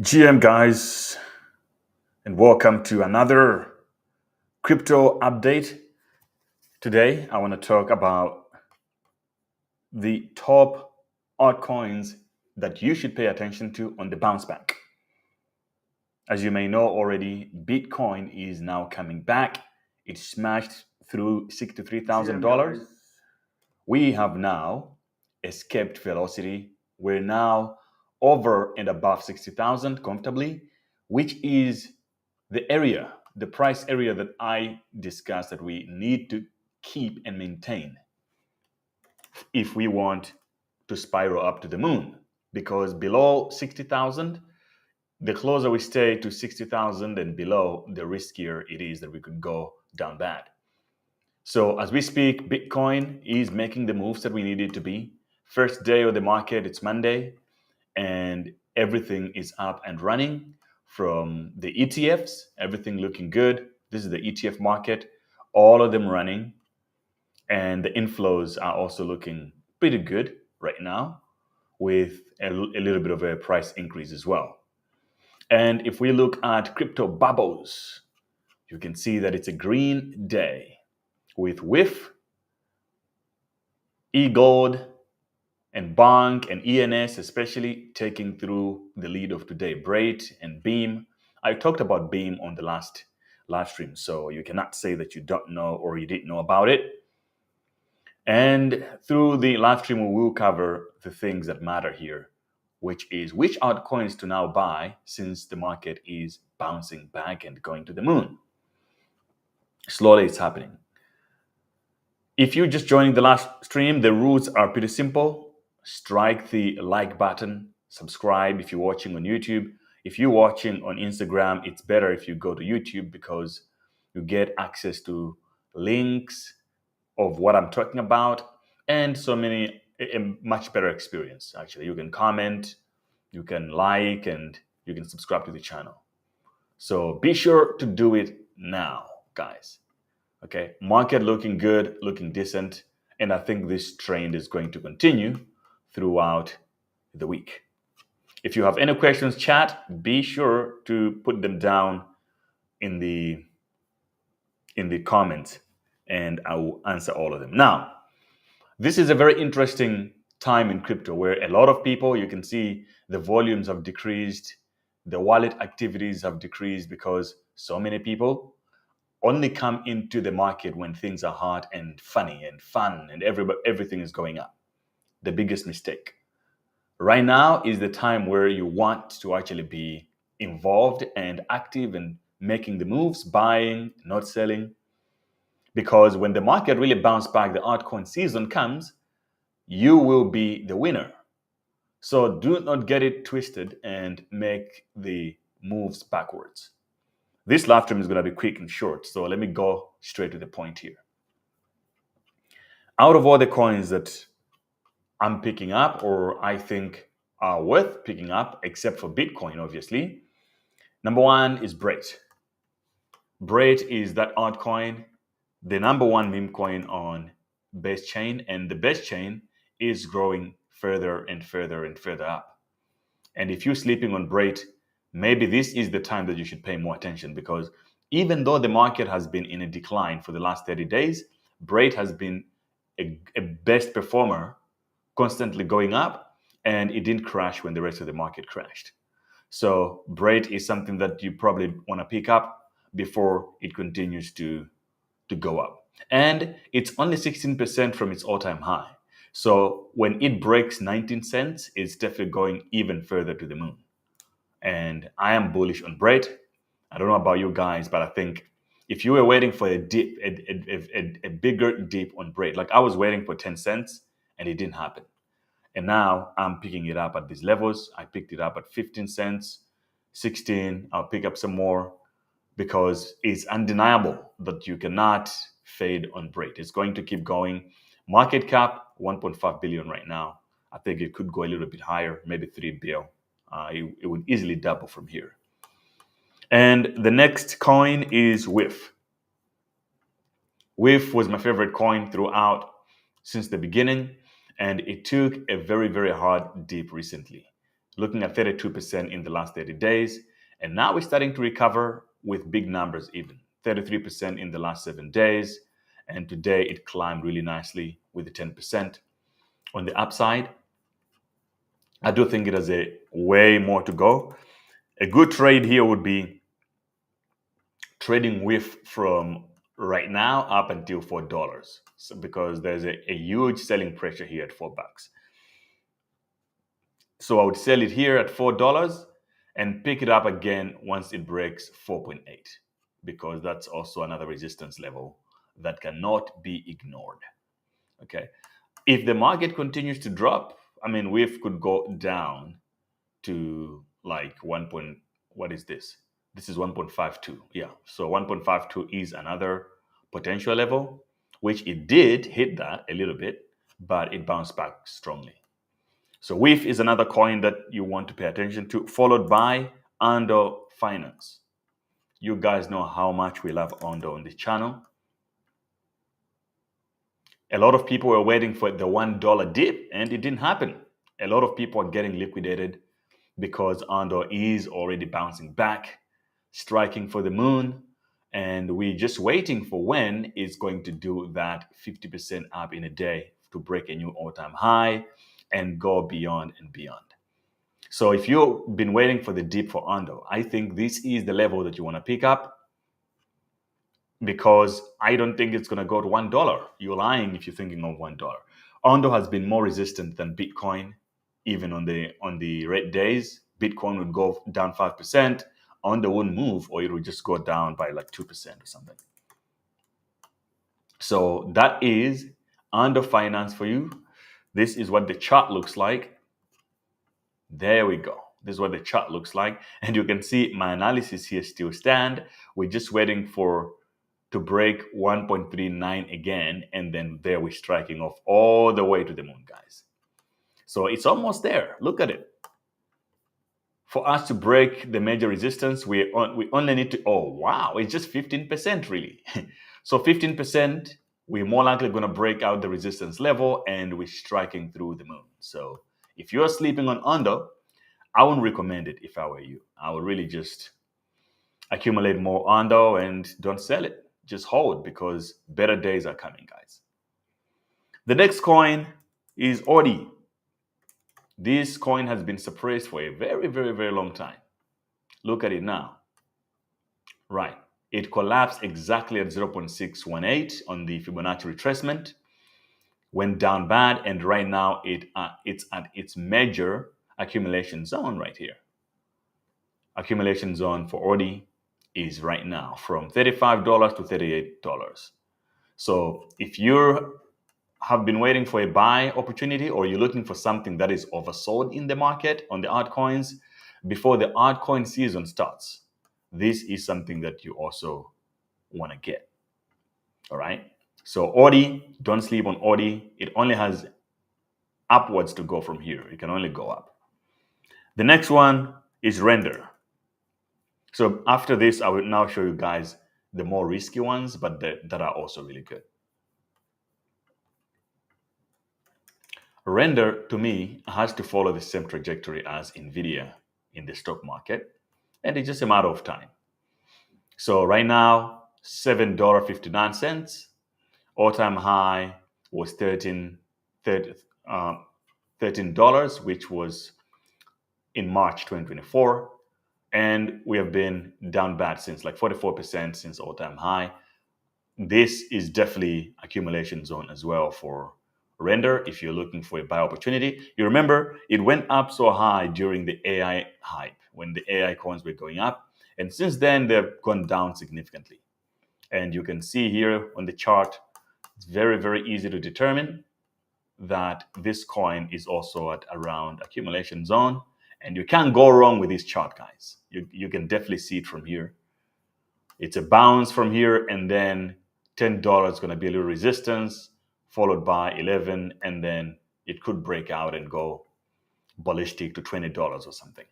GM guys, and welcome to another crypto update. Today, I want to talk about the top altcoins that you should pay attention to on the bounce back. As you may know already, Bitcoin is now coming back. It smashed through $63,000. We have now escaped velocity. We're now over and above 60,000 comfortably, which is the price area that I discussed that we need to keep and maintain if we want to spiral up to the moon. Because below 60,000, the closer we stay to 60,000 and below, the riskier it is that we could go down bad. So as we speak, Bitcoin is making the moves that we need it to be. First day of the market, it's Monday, and everything is up and running from the ETFs, everything looking good. This is the ETF market, all of them running, and the inflows are also looking pretty good right now with a little bit of a price increase as well. And if we look at crypto bubbles, you can see that it's a green day with WIF, eGold, and Bank and ENS, especially taking through the lead of today. Braid and Beam. I talked about Beam on the last live stream, so you cannot say that you don't know or you didn't know about it. And through the live stream, we will cover the things that matter here, which is which altcoins to now buy since the market is bouncing back and going to the moon. Slowly, it's happening. If you're just joining the last stream, the rules are pretty simple. Strike the like button, subscribe if you're watching on YouTube. If you're watching on Instagram, it's better if you go to YouTube because you get access to links of what I'm talking about and a much better experience. Actually, you can comment, you can like, and you can subscribe to the channel. So be sure to do it now, guys. Okay, market looking good, looking decent, and I think this trend is going to continue throughout the week. If you have any questions, chat, be sure to put them down in the comments and I will answer all of them. Now, this is a very interesting time in crypto where a lot of people, you can see the volumes have decreased, the wallet activities have decreased because so many people only come into the market when things are hot and funny and fun and everything is going up. The biggest mistake. Right now is the time where you want to actually be involved and active and making the moves, buying, not selling. Because when the market really bounces back, the altcoin season comes, you will be the winner. So do not get it twisted and make the moves backwards. This live stream is going to be quick and short, so let me go straight to the point here. Out of all the coins that I'm picking up or I think are worth picking up, except for Bitcoin, obviously, number one is Braid. Braid is that altcoin, the number one meme coin on base chain, and the base chain is growing further and further and further up. And if you're sleeping on Braid, maybe this is the time that you should pay more attention because even though the market has been in a decline for the last 30 days, Braid has been a best performer, constantly going up, and it didn't crash when the rest of the market crashed. So Braid is something that you probably want to pick up before it continues to go up. And it's only 16% from its all-time high. So when it breaks 19 cents, it's definitely going even further to the moon. And I am bullish on Braid. I don't know about you guys, but I think if you were waiting for a dip, a bigger dip on Braid, like I was waiting for 10 cents and it didn't happen. And now I'm picking it up at these levels. I picked it up at 15 cents, 16. I'll pick up some more because it's undeniable that you cannot fade on Braid. It's going to keep going. Market cap, 1.5 billion right now. I think it could go a little bit higher, maybe 3 billion. It would easily double from here. And the next coin is WIF. WIF was my favorite coin throughout since the beginning, and it took a very, very hard dip recently. looking at 32% in the last 30 days. And now we're starting to recover with big numbers, even 33% in the last 7 days. And today it climbed really nicely with the 10% on the upside. I do think it has a way more to go. A good trade here would be trading with from right now up until $4. So because there's a huge selling pressure here at $4. So I would sell it here at $4 and pick it up again once it breaks 4.8, because that's also another resistance level that cannot be ignored. Okay. If the market continues to drop, I mean, we could go down to like 1. What is this? This is 1.52. Yeah. So 1.52 is another potential level, which it did hit that a little bit, but it bounced back strongly. So WIF is another coin that you want to pay attention to, followed by Ondo Finance. You guys know how much we love Ondo on this channel. A lot of people were waiting for the $1 dip, and it didn't happen. A lot of people are getting liquidated because Ondo is already bouncing back, striking for the moon, and we're just waiting for when it's going to do that 50% up in a day to break a new all-time high and go beyond and beyond. So if you've been waiting for the dip for Ondo, I think this is the level that you want to pick up, because I don't think it's going to go to $1. You're lying if you're thinking of $1. Ondo has been more resistant than Bitcoin, even on the red days. Bitcoin would go down 5%, Ondo wouldn't move, or it would just go down by like 2% or something. So that is Ondo Finance for you. This is what the chart looks like. There we go. This is what the chart looks like. And you can see my analysis here still stand. We're just waiting to break 1.39 again. And then there we're striking off all the way to the moon, guys. So it's almost there. Look at it. For us to break the major resistance, we only need to, oh, wow, it's just 15% really. So 15%, we're more likely going to break out the resistance level, and we're striking through the moon. So if you're sleeping on Ondo, I wouldn't recommend it if I were you. I would really just accumulate more Ondo and don't sell it. Just hold, because better days are coming, guys. The next coin is ODI. This coin has been suppressed for a very, very, very long time. Look at it now. Right. It collapsed exactly at 0.618 on the Fibonacci retracement, went down bad, and right now it's at its major accumulation zone right here. Accumulation zone for ODI is right now from $35 to $38. So if you have been waiting for a buy opportunity, or you're looking for something that is oversold in the market on the altcoins before the altcoin season starts, this is something that you also want to get. All right. So ODI, don't sleep on ODI. It only has upwards to go from here. It can only go up. The next one is Render. So after this, I will now show you guys the more risky ones, but that are also really good. Render, to me, has to follow the same trajectory as NVIDIA in the stock market, and it's just a matter of time. So right now, $7.59. All-time high was $13, which was in March 2024. And we have been down bad since, like 44% since all-time high. This is definitely accumulation zone as well for Render if you're looking for a buy opportunity. You remember, it went up so high during the AI hype, when the AI coins were going up. And since then, they've gone down significantly. And you can see here on the chart, it's very, very easy to determine that this coin is also at around accumulation zone. And you can't go wrong with this chart, guys. You can definitely see it from here. It's a bounce from here, and then $10 is going to be a little resistance, followed by 11, and then it could break out and go ballistic to $20 or something.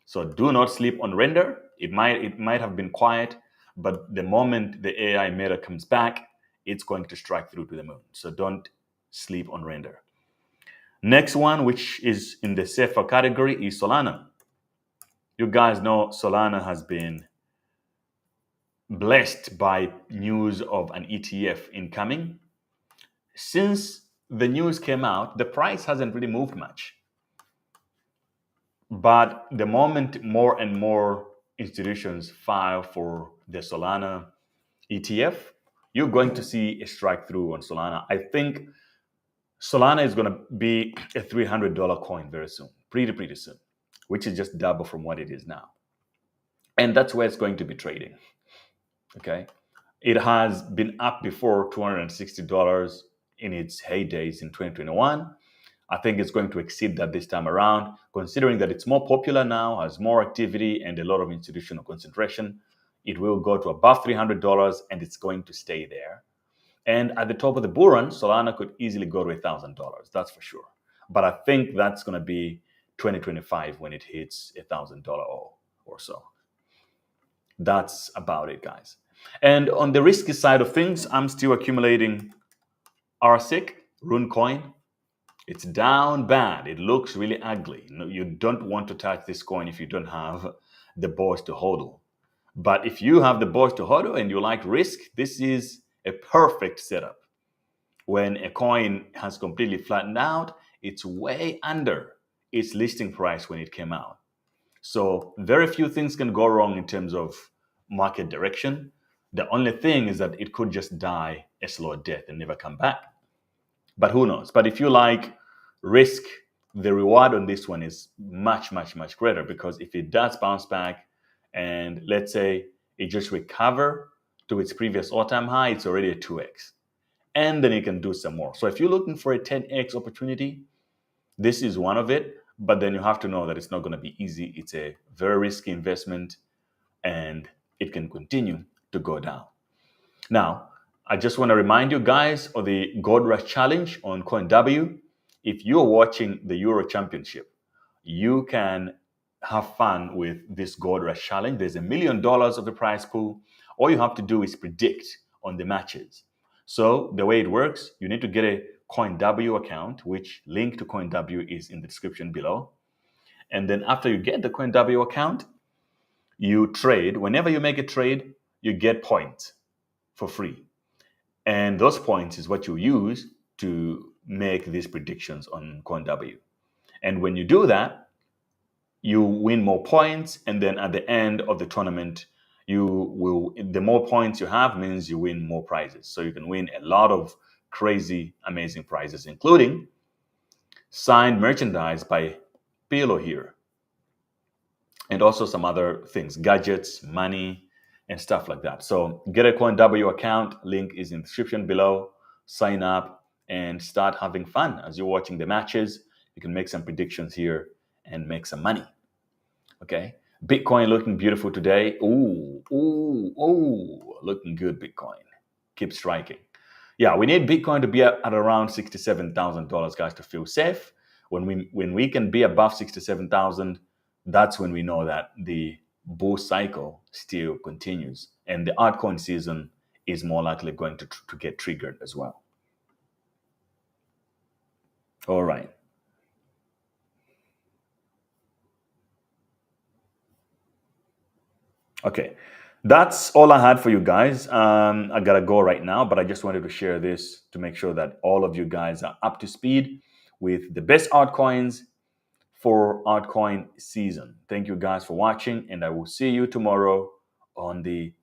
So do not sleep on Render. It might have been quiet, but the moment the AI meta comes back, it's going to strike through to the moon. So don't sleep on Render. Next one, which is in the safer category, is Solana. You guys know Solana has been blessed by news of an ETF incoming. Since the news came out, the price hasn't really moved much. But the moment more and more institutions file for the Solana ETF, you're going to see a strike through on Solana. I think Solana is going to be a $300 coin very soon, pretty soon, which is just double from what it is now. And that's where it's going to be trading. Okay. It has been up before $260 in its heydays in 2021. I think it's going to exceed that this time around, considering that it's more popular now, has more activity, and a lot of institutional concentration. It will go to above $300 and it's going to stay there. And at the top of the bull run, Solana could easily go to $1,000. That's for sure. But I think that's going to be 2025 when it hits $1,000 or so. That's about it, guys. And on the risky side of things, I'm still accumulating RSIC, Runecoin. It's down bad. It looks really ugly. You don't want to touch this coin if you don't have the balls to hodl. But if you have the balls to hodl and you like risk, this is a perfect setup. When a coin has completely flattened out, it's way under its listing price when it came out. So very few things can go wrong in terms of market direction. The only thing is that it could just die a slow death and never come back. But who knows? But if you like risk, the reward on this one is much greater, because if it does bounce back and let's say it just recover to its previous all-time high, it's already a 2x. And then you can do some more. So if you're looking for a 10x opportunity, this is one of it. But then you have to know that it's not going to be easy. It's a very risky investment and it can continue to go down. Now, I just want to remind you guys of the Gold Rush Challenge on CoinW. If you're watching the Euro Championship, you can have fun with this Gold Rush Challenge. There's $1 million of the prize pool. All you have to do is predict on the matches. So the way it works, you need to get a CoinW account, which link to CoinW is in the description below. And then after you get the CoinW account, you trade. Whenever you make a trade, you get points for free. And those points is what you use to make these predictions on CoinW. And when you do that, you win more points. And then at the end of the tournament, the more points you have means you win more prizes. So you can win a lot of crazy, amazing prizes, including signed merchandise by Pilo here. And also some other things, gadgets, money, and stuff like that. So get a CoinW account. Link is in the description below. Sign up and start having fun as you're watching the matches. You can make some predictions here and make some money. Okay. Bitcoin looking beautiful today. Ooh, looking good, Bitcoin. Keep striking. Yeah, we need Bitcoin to be at around $67,000, guys, to feel safe. When we can be above 67,000, that's when we know that the bull cycle still continues, and the altcoin season is more likely going to get triggered as well. All right. Okay, that's all I had for you guys. I gotta go right now, but I just wanted to share this to make sure that all of you guys are up to speed with the best altcoins for altcoin season. Thank you guys for watching, and I will see you tomorrow on the